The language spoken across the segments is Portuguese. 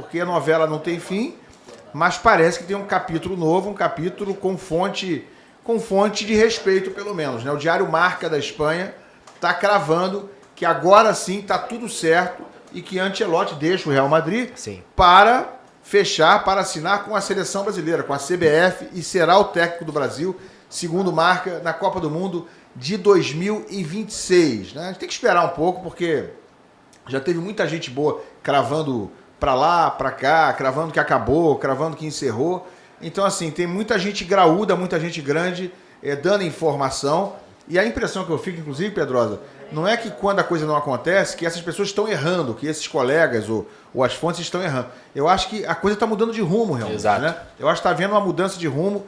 porque a novela não tem fim, mas parece que tem um capítulo novo, um capítulo com fonte de respeito, pelo menos, né? O Diário Marca da Espanha está cravando que agora sim está tudo certo e que Ancelotti deixa o Real Madrid para fechar, para assinar com a seleção brasileira, com a CBF, e será o técnico do Brasil, segundo Marca, na Copa do Mundo de 2026. Né? A gente tem que esperar um pouco, porque já teve muita gente boa cravando para lá, para cá, cravando que acabou, cravando que encerrou. Então, assim, tem muita gente graúda, muita gente grande dando informação. E a impressão que eu fico, inclusive, Pedrosa, não é que quando a coisa não acontece, que essas pessoas estão errando, que esses colegas ou as fontes estão errando. Eu acho que a coisa está mudando de rumo, realmente. Exato. Né? Eu acho que está havendo uma mudança de rumo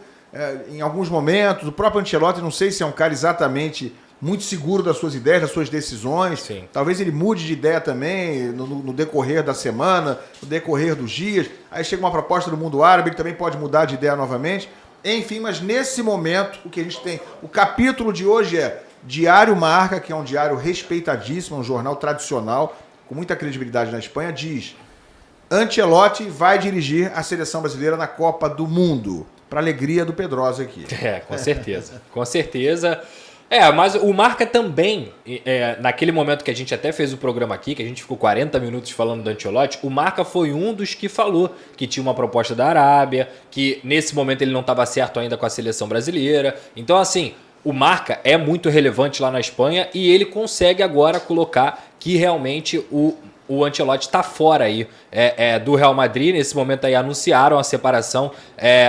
em alguns momentos. O próprio Ancelotti, não sei se é um cara exatamente muito seguro das suas ideias, das suas decisões. Sim. Talvez ele mude de ideia também no decorrer da semana, no decorrer dos dias. Aí chega uma proposta do mundo árabe, ele também pode mudar de ideia novamente. Enfim, mas nesse momento, o que a gente tem... O capítulo de hoje é Diário Marca, que é um diário respeitadíssimo, um jornal tradicional, com muita credibilidade na Espanha, diz: Ancelotti vai dirigir a seleção brasileira na Copa do Mundo. Para alegria do Pedrosa aqui. Com certeza. Com certeza. Mas o Marca também, naquele momento que a gente até fez o programa aqui, que a gente ficou 40 minutos falando do Ancelotti, o Marca foi um dos que falou que tinha uma proposta da Arábia, que nesse momento ele não estava certo ainda com a seleção brasileira. Então, assim, o Marca é muito relevante lá na Espanha e ele consegue agora colocar que realmente o Ancelotti está fora aí do Real Madrid. Nesse momento aí anunciaram a separação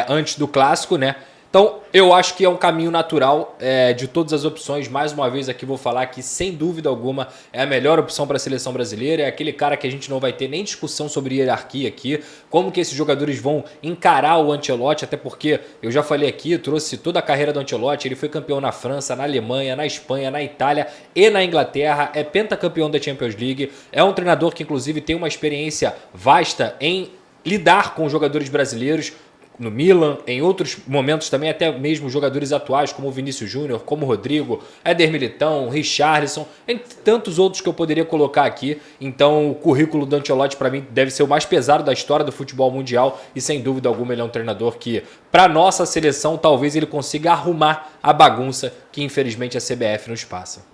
antes do Clássico, né? Então, eu acho que é um caminho natural de todas as opções. Mais uma vez aqui vou falar que, sem dúvida alguma, é a melhor opção para a seleção brasileira. É aquele cara que a gente não vai ter nem discussão sobre hierarquia aqui. Como que esses jogadores vão encarar o Ancelotti, até porque, eu já falei aqui, eu trouxe toda a carreira do Ancelotti. Ele foi campeão na França, na Alemanha, na Espanha, na Itália e na Inglaterra. É pentacampeão da Champions League. É um treinador que, inclusive, tem uma experiência vasta em lidar com jogadores brasileiros, no Milan, em outros momentos também, até mesmo jogadores atuais como o Vinícius Júnior, como o Rodrigo, Éder Militão, Richarlison, entre tantos outros que eu poderia colocar aqui. Então o currículo do Ancelotti para mim deve ser o mais pesado da história do futebol mundial e sem dúvida alguma ele é um treinador que, para nossa seleção, talvez ele consiga arrumar a bagunça que infelizmente a CBF nos passa.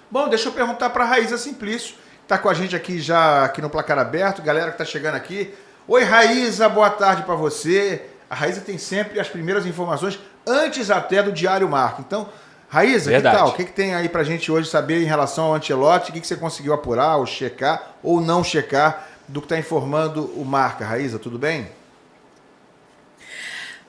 Bom, deixa eu perguntar para a Raíza Simplício, que está com a gente aqui já aqui no Placar Aberto, galera que está chegando aqui. Oi, Raíza, boa tarde para você. A Raíza tem sempre as primeiras informações, antes até do Diário Marca. Então, Raíza, Verdade. Que tal? O que tem aí pra gente hoje saber em relação ao Ancelotti? O que você conseguiu apurar, ou checar, ou não checar, do que está informando o Marca? Raíza, tudo bem?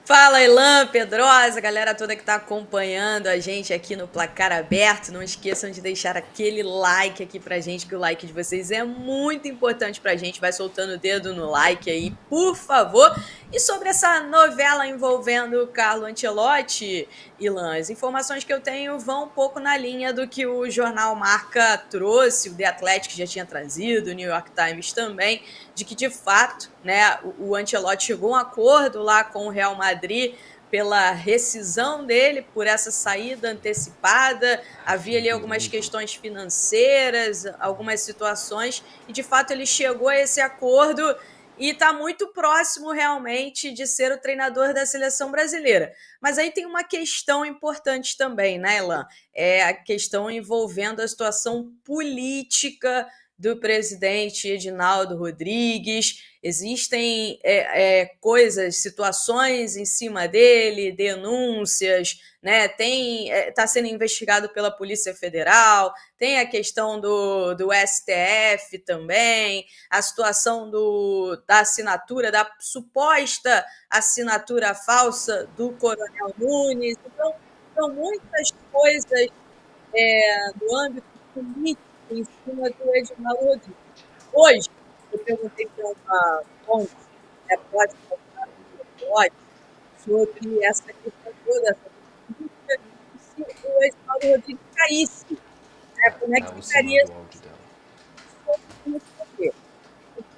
Fala, Elan, Pedrosa, galera toda que tá acompanhando a gente aqui no Placar Aberto. Não esqueçam de deixar aquele like aqui pra gente, que o like de vocês é muito importante pra gente. Vai soltando o dedo no like aí, por favor. E sobre essa novela envolvendo o Carlo Ancelotti, Ilan, as informações que eu tenho vão um pouco na linha do que o jornal Marca trouxe, o The Athletic já tinha trazido, o New York Times também, de que de fato, né, o Ancelotti chegou a um acordo lá com o Real Madrid pela rescisão dele, por essa saída antecipada. Havia ali algumas questões financeiras, algumas situações, e de fato ele chegou a esse acordo e está muito próximo realmente de ser o treinador da seleção brasileira. Mas aí tem uma questão importante também, né, Elan? É a questão envolvendo a situação política do presidente Edinaldo Rodrigues. Existem coisas, situações em cima dele, denúncias, né? Está sendo investigado pela Polícia Federal, tem a questão do STF também, a situação da assinatura, da suposta assinatura falsa do Coronel Nunes. Então, são muitas coisas do âmbito político em cima do Edinaldo Rodrigues. Hoje, eu perguntei para uma fonte, próxima do Ancelotti, sobre essa questão toda, essa política, se o Edinaldo Rodrigues caísse, né, como é que ficaria sobre isso?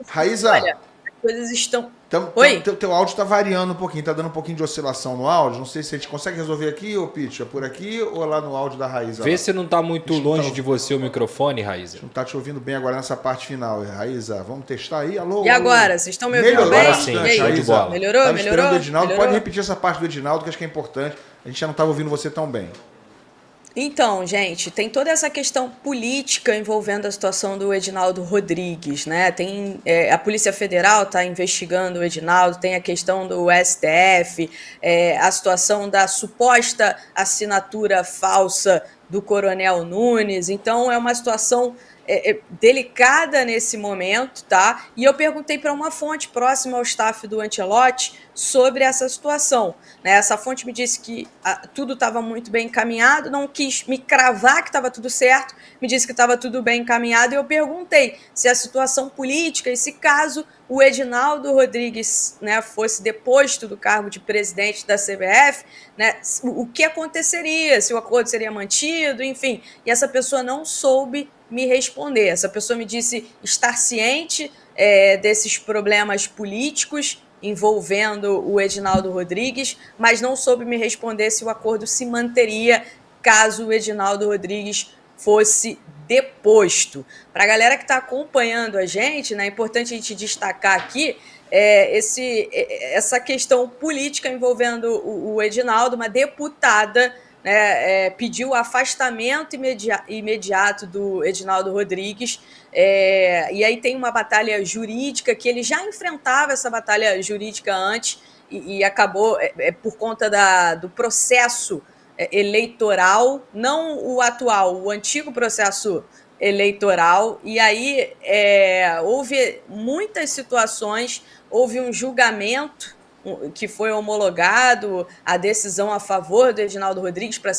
Raíza, olha, as coisas estão Oi? Teu áudio está variando um pouquinho, está dando um pouquinho de oscilação no áudio. Não sei se a gente consegue resolver aqui, ô Pitch, é por aqui ou lá no áudio da Raíza? Vê se não está muito longe de você o microfone, Raíza. Não está te ouvindo bem agora nessa parte final, Raíza. Vamos testar aí? Alô? E agora? Vocês estão me ouvindo Melhorou bem? bastante, E aí? show de bola. Melhorou? Tava esperando o Edinaldo. Melhorou? Pode repetir essa parte do Edinaldo, que acho que é importante. A gente já não estava ouvindo você tão bem. Então, gente, tem toda essa questão política envolvendo a situação do Edinaldo Rodrigues, né? A Polícia Federal está investigando o Edinaldo, tem a questão do STF, a situação da suposta assinatura falsa do Coronel Nunes. Então, é uma situação delicada nesse momento, tá? E eu perguntei para uma fonte próxima ao staff do Ancelotti sobre essa situação, né? Essa fonte me disse que tudo estava muito bem encaminhado, não quis me cravar que estava tudo certo, me disse que estava tudo bem encaminhado, e eu perguntei se a situação política, e se caso o Edinaldo Rodrigues, né, fosse deposto do cargo de presidente da CBF, né, o que aconteceria, se o acordo seria mantido, enfim, e essa pessoa não soube me responder. Essa pessoa me disse estar ciente desses problemas políticos envolvendo o Edinaldo Rodrigues, mas não soube me responder se o acordo se manteria caso o Edinaldo Rodrigues fosse deposto. Para a galera que está acompanhando a gente, né, é importante a gente destacar aqui essa questão política envolvendo o Edinaldo. Uma deputada pediu o afastamento imediato do Edinaldo Rodrigues, e aí tem uma batalha jurídica que ele já enfrentava essa batalha jurídica antes e acabou por conta do processo eleitoral, não o atual, o antigo processo eleitoral, e aí houve muitas situações, houve um julgamento que foi homologado, a decisão a favor do Edinaldo Rodrigues para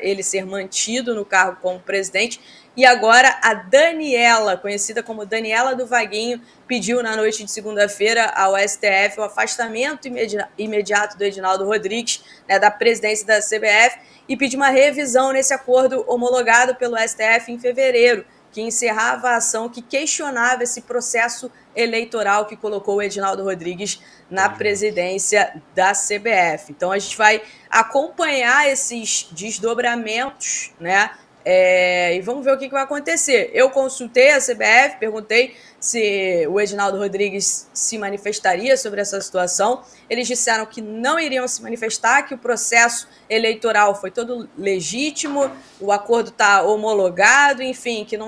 ele ser mantido no cargo como presidente, e agora a Daniela, conhecida como Daniela do Vaguinho, pediu na noite de segunda-feira ao STF o afastamento imediato do Edinaldo Rodrigues, né, da presidência da CBF, e pediu uma revisão nesse acordo homologado pelo STF em fevereiro, que encerrava a ação que questionava esse processo eleitoral que colocou o Edinaldo Rodrigues na presidência da CBF. Então a gente vai acompanhar esses desdobramentos, né? E vamos ver o que vai acontecer. Eu consultei a CBF, perguntei se o Edinaldo Rodrigues se manifestaria sobre essa situação. Eles disseram que não iriam se manifestar, que o processo eleitoral foi todo legítimo, o acordo está homologado, enfim, que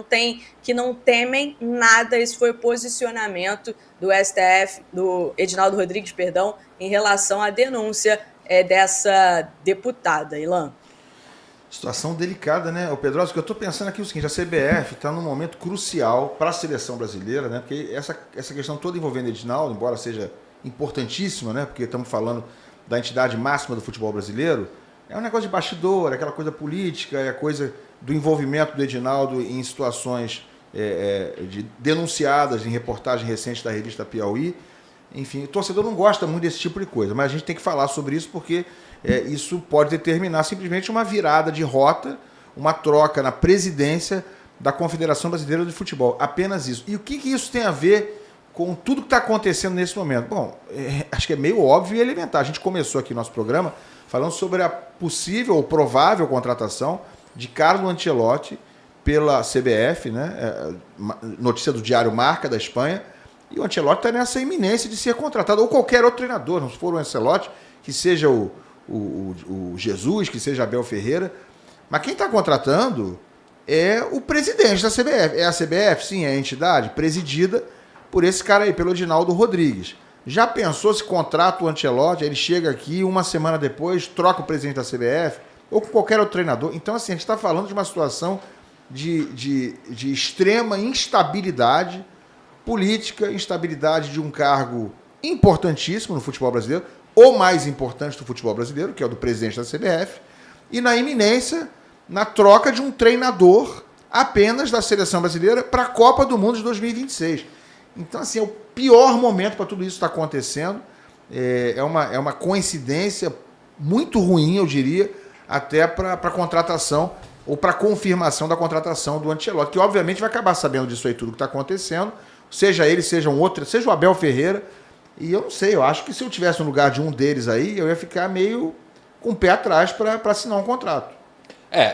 não temem nada. Esse foi o posicionamento do STF, do Edinaldo Rodrigues, perdão, em relação à denúncia dessa deputada, Ilan. Situação delicada, né? O Pedroso, o que eu estou pensando aqui é o seguinte: a CBF está num momento crucial para a seleção brasileira, né? Porque essa questão toda envolvendo Edinaldo, embora seja importantíssima, né? Porque estamos falando da entidade máxima do futebol brasileiro, é um negócio de bastidor, aquela coisa política, é a coisa do envolvimento do Edinaldo em situações denunciadas em reportagem recente da revista Piauí. Enfim, o torcedor não gosta muito desse tipo de coisa, mas a gente tem que falar sobre isso porque isso pode determinar simplesmente uma virada de rota, uma troca na presidência da Confederação Brasileira de Futebol. Apenas isso. E o que isso tem a ver com tudo que está acontecendo nesse momento? Bom, acho que é meio óbvio e elementar. A gente começou aqui nosso programa falando sobre a possível ou provável contratação de Carlo Ancelotti pela CBF, né? Notícia do Diário Marca, da Espanha. E o Ancelotti está nessa iminência de ser contratado, ou qualquer outro treinador, não se for o Ancelotti, que seja o Jesus, que seja Abel Ferreira. Mas quem está contratando é o presidente da CBF. É a CBF, sim, é a entidade presidida por esse cara aí, pelo Edinaldo Rodrigues. Já pensou se contrata o Ancelotti, ele chega aqui, uma semana depois, troca o presidente da CBF, ou com qualquer outro treinador? Então, assim, a gente está falando de uma situação de extrema instabilidade política, instabilidade de um cargo importantíssimo no futebol brasileiro, o mais importante do futebol brasileiro, que é o do presidente da CBF, e na iminência, na troca de um treinador apenas da seleção brasileira para a Copa do Mundo de 2026. Então, assim, é o pior momento para tudo isso estar acontecendo. É uma coincidência muito ruim, eu diria, até para a contratação ou para a confirmação da contratação do Ancelotti, que obviamente vai acabar sabendo disso aí tudo que está acontecendo, seja ele, seja um outro, seja o Abel Ferreira. E eu não sei, eu acho que se eu tivesse no lugar de um deles aí, eu ia ficar meio com o pé atrás para assinar um contrato.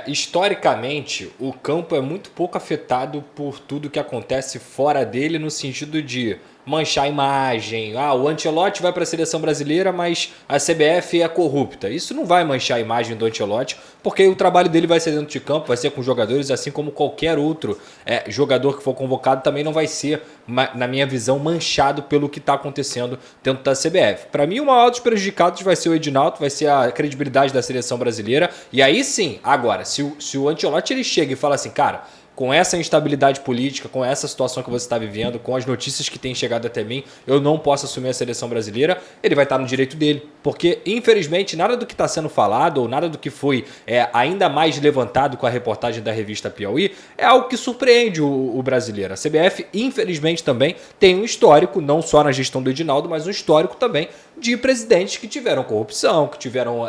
Historicamente, o campo é muito pouco afetado por tudo que acontece fora dele, no sentido de manchar a imagem. O Ancelotti vai para a seleção brasileira, mas a CBF é corrupta. Isso não vai manchar a imagem do Ancelotti, porque o trabalho dele vai ser dentro de campo, vai ser com jogadores, assim como qualquer outro jogador que for convocado também não vai ser, na minha visão, manchado pelo que está acontecendo dentro da CBF. Para mim, o maior dos prejudicados vai ser o Edinaldo, vai ser a credibilidade da seleção brasileira. E aí sim, agora, se o Ancelotti ele chega e fala assim, cara, com essa instabilidade política, com essa situação que você está vivendo, com as notícias que têm chegado até mim, eu não posso assumir a seleção brasileira, ele vai estar no direito dele. Porque, infelizmente, nada do que está sendo falado, ou nada do que foi ainda mais levantado com a reportagem da revista Piauí, é algo que surpreende o brasileiro. A CBF, infelizmente, também tem um histórico, não só na gestão do Edinaldo, mas um histórico também de presidentes que tiveram corrupção, que tiveram,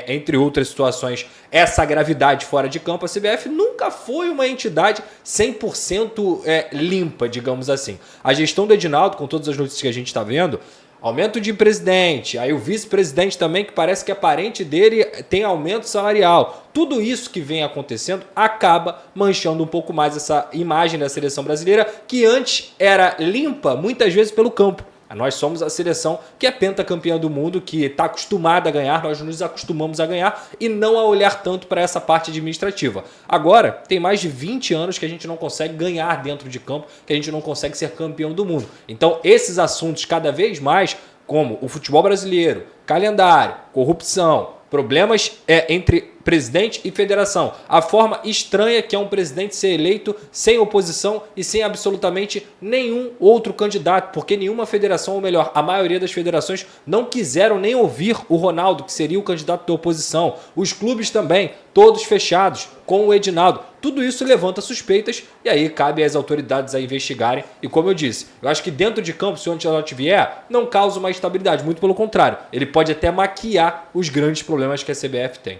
entre outras situações, essa gravidade fora de campo. A CBF nunca foi uma entidade 100% limpa, digamos assim. A gestão do Edinaldo, com todas as notícias que a gente está vendo, aumento de presidente, aí o vice-presidente também, que parece que é parente dele, tem aumento salarial. Tudo isso que vem acontecendo acaba manchando um pouco mais essa imagem da seleção brasileira, que antes era limpa, muitas vezes, pelo campo. Nós somos a seleção que é pentacampeã do mundo, que está acostumada a ganhar, nós nos acostumamos a ganhar e não a olhar tanto para essa parte administrativa. Agora, tem mais de 20 anos que a gente não consegue ganhar dentro de campo, que a gente não consegue ser campeão do mundo. Então, esses assuntos cada vez mais, como o futebol brasileiro, calendário, corrupção, problemas entre presidente e federação, a forma estranha que é um presidente ser eleito sem oposição e sem absolutamente nenhum outro candidato, porque nenhuma federação, ou melhor, a maioria das federações não quiseram nem ouvir o Ronaldo, que seria o candidato da oposição. Os clubes também, todos fechados, com o Edinaldo. Tudo isso levanta suspeitas e aí cabe às autoridades a investigarem. E como eu disse, eu acho que dentro de campo, se o Ancelotti vier, não causa uma instabilidade, muito pelo contrário. Ele pode até maquiar os grandes problemas que a CBF tem.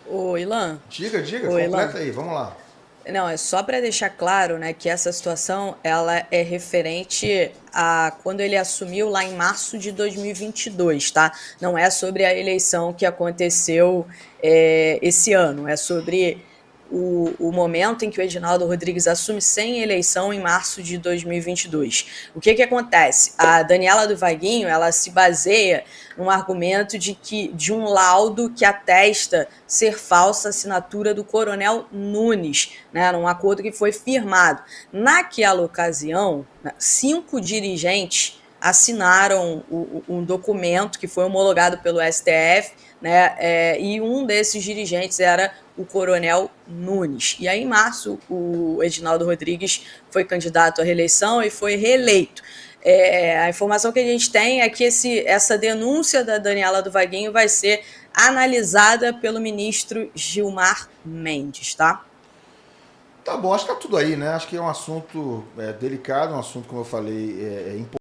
Ô, Ilan. Diga, Ô, completa Ilan. aí, vamos lá. Não, é só para deixar claro, né, que essa situação ela é referente a quando ele assumiu lá em março de 2022, tá? Não é sobre a eleição que aconteceu esse ano, é sobre o momento em que o Edinaldo Rodrigues assume sem eleição em março de 2022. O que acontece? A Daniela do Vaguinho, ela se baseia num argumento de um laudo que atesta ser falsa a assinatura do Coronel Nunes, né, num acordo que foi firmado. Naquela ocasião, 5 dirigentes assinaram um documento que foi homologado pelo STF, né, e um desses dirigentes era o Coronel Nunes. E aí, em março, o Edinaldo Rodrigues foi candidato à reeleição e foi reeleito. A informação que a gente tem é que essa denúncia da Daniela do Vaguinho vai ser analisada pelo ministro Gilmar Mendes, tá? Tá bom, acho que tá tudo aí, né? Acho que é um assunto delicado, um assunto, como eu falei, importante.